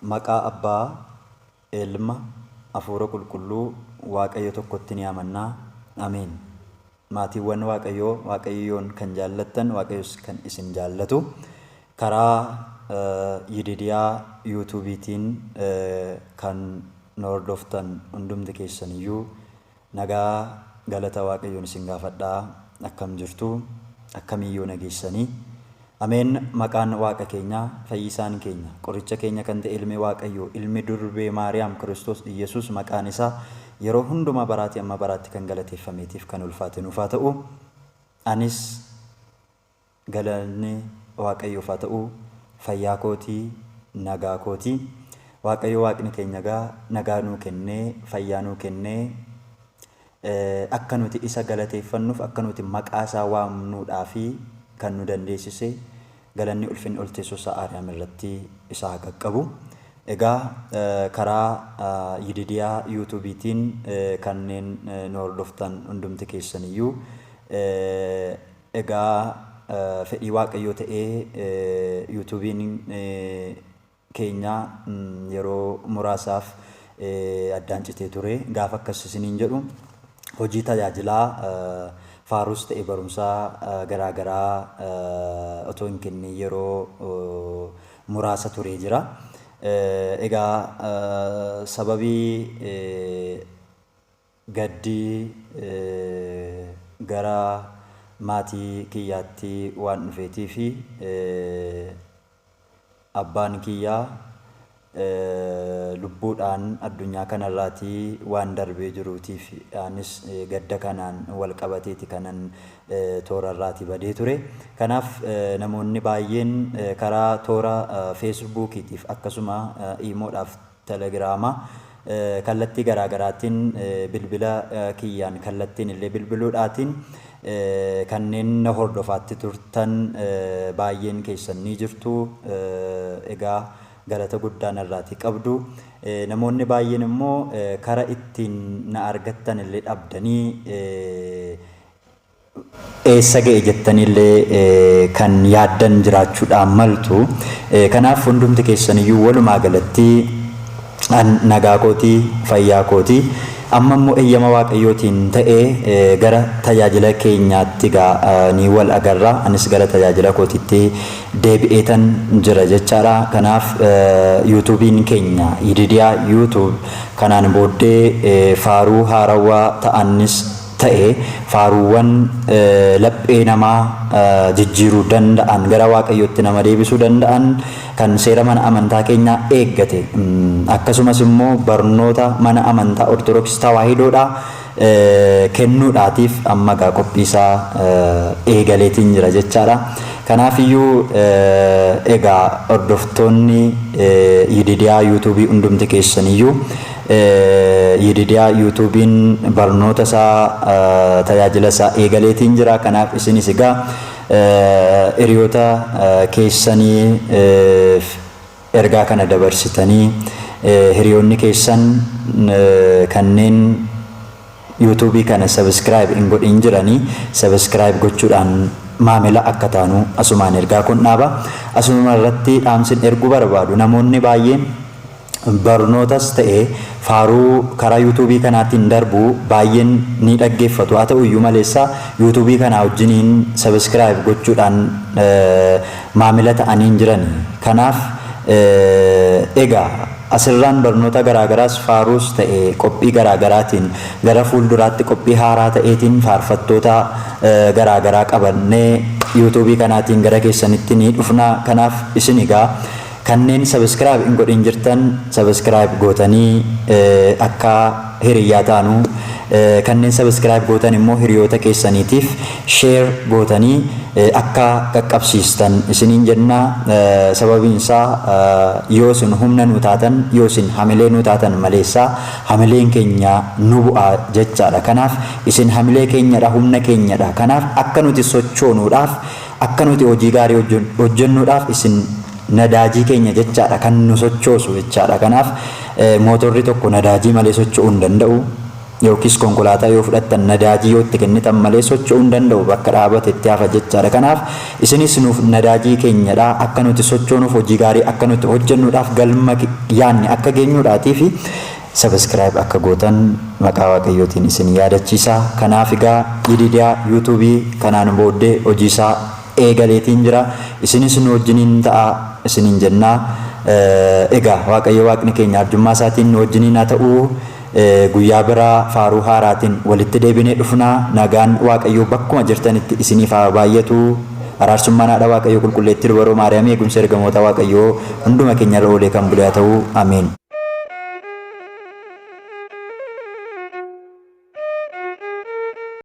Maqaa Abbaa, Ilma, Hafuura Qulqulluu, Waaqayyo tokkotti ni amannaa. Ameen. Maatiiwwan Waaqayyoo, Waaqayyoon kan jaallattan, Waaqayyos kan isin jaallatu. Karaa Yididiyaa YouTubeetiin kan nu hordoftan hundumti keessaniyyuu nagaa galata Waaqayyoon isin gaafadhaa. Akkam jirtu, akkamiyyuu nageessanii. Ameen. Maqaan Waaqa keenyaa, fayyisaan keenya, qoricha keenya kan ta'e ilmi Waaqayyoo, ilmi durbee Maariyaam Kiristoos Iyesuus maqaan isaa yeroo hundumaa baraatti amma baraatti kan galateeffameetiif kan ulfaate nuuf haa ta'u. Anis galanni Waaqayyoof haa ta'u. Fayyaa kootii, nagaa kootii. Waaqayyo Waaqni keenya nagaa nuu kennee, fayyaa nuu kennee akka nuti isa galateeffannuuf, akka nuti maqaa isaa waamnuudhaafi kan nu dandeessise galanni ulfinni ol teessoo isaa Aariyaam irratti isa haa qaqqabu. Egaa karaa Yididiyaa YouTubeetiin kanneen nu hordoftan hundumti keessaniyyuu egaa fedhii Waaqayyoo ta'ee YouTubein keenya yeroo muraasaaf addaan citee ture. Gaafa akkas isiniin jedhu hojii tajaajilaa faaruus ta'e barumsaa garaagaraa otoo hin kenne yeroo muraasa turee jira. Egaa sababii gaddii gara maatii kiyyaatti waan dhufeetii fi abbaan kiyyaa lubbuudhaan addunyaa kanarraatii waan darbee jiruutiif anis gadda kanaan wal qabateeti kanan toorarraatii badee ture. Kanaaf namoonni baay'een karaa toora feesbuukiitiif akkasuma iimoodhaaf telegiraamaa kallattii garaagaraatiin bilbila kiyyaan kallattiin illee bilbiluudhaatiin kanneen na hordofaatti turtan baay'een keessan ni jirtu. Egaa galata guddaan irraatii qabdu. Namoonni baay'een immoo kara ittiin na argattan illee dhabdanii eessa ga'e jettanillee kan yaaddan jiraachuudhaan maltu. Kanaaf hundumti keessaniyyuu walumaa galatti nagaa kootii, fayyaa kootii. Amma immoo eeyyama Waaqayyootiin ta'ee gara tajaajila keenyaatti ni wal agarra. Anis gara tajaajila kootiitti deebi'eetan jira jechaadha. Kanaaf YouTubein keenya Yididiyaa YouTube kanaan booddee faaruu haarawaa ta'anis ta'e faaruuwwan laphee namaa jijjiiruu danda'an, gara Waaqayyootti nama deebisuu danda'an, kan seera mana amantaa keenyaa eeggate, akkasumas immoo barnoota mana amantaa Ortodoksii Tawaahidoodha kennuudhaatiif amma qophiisaa eegaleetiin jira jechaadha. Kanaafiyyuu egaa hordoftoonni Yididiyaa YouTubii hundumti keessaniyyuu Yididiyaa YouTubein barnoota isaa tajaajila isaa eegaleetiin jira. Kanaaf isinis egaa hiriyoota keessanii ergaa kana dabarsitanii hiriyoonni keessan kanneen YouTubii kana subscribe hin godhin jiranii subscribe gochuudhaan maamila akka taanu asumaan ergaa kun dhaaba. Asuma irratti dhaamsin erguu barbaadu namoonni baay'een barnootas ta'e faaruu karaa YouTubii kanaatiin darbu baay'een ni dhaggeeffatu. Haa ta'u iyyuu maleessa YouTubii kana wajjiniin subscribe gochuudhaan maamila ta'anii jiran. Kanaaf egaa asirraan barnoota garaagaraas faaruus ta'e qophii garaagaraatiin gara fuulduraatti qophii haaraa ta'eetiin faarfattoota garaagaraa qabannee YouTubii kanaatiin gara keessanitti ni dhufna. Kanaaf isin egaa kanneen subscribe hin godhin jirtan subscribe gootanii akka hiriyyaa taanu, kanneen subscribe gootan immoo hiriyoota keessaniitiif share gootanii akka qaqqabsiistan isiniin jenna. Sababiin isaa yoo isin humna nu taatan, yoo isin hamilee nu taatan maleessaa hamileen keenya nu bu'aa jechaadha. Kanaaf isin hamilee keenyadha, humna keenyadha. Kanaaf akka nuti sochoonuudhaaf, akka nuti hojii gaarii hojjennuudhaaf isin nadaajii keenya jechaadha kan nu sochoosu jechaadha. Kanaaf mootorri tokko nadaajii malee socho'uu hin danda'u. yookiis konkolaataa yoo fudhattan nadaajii yoo itti kennitan malee socho'uu hin danda'u bakka dhaabatetti hafa jechaadha. Kanaaf isinis nuuf nadaajii keenyadha akka nuti sochoonuuf hojii gaarii akka nuti hojjennuudhaaf galma yaanni akka geenyuudhaatii fi subscribe akka gootan maqaa waaqayyootiin isin yaadachiisa. Kanaaf egaa Yididiyaa yuutuubii kanaan booddee hojii isaa eegaleetiin jira. Isinis nu wajjiniin ta'a isiniin jennaa. Egaa waaqayyo waaqni keenya arjummaa isaatiin nu wajjiniin haa ta'u. Guyyaa biraa faaruu haaraatiin walitti deebinee dhufnaa. Nagaan waaqayyo bakkuma jirtanitti isiniif haa baay'atu. Araarsummaan haadha waaqayyo qulqulleettii dubaroo Maariyaamii eegumsa ergamoota waaqayyoo hunduma keenya irra oolee kan bule haa ta'u. Ameen.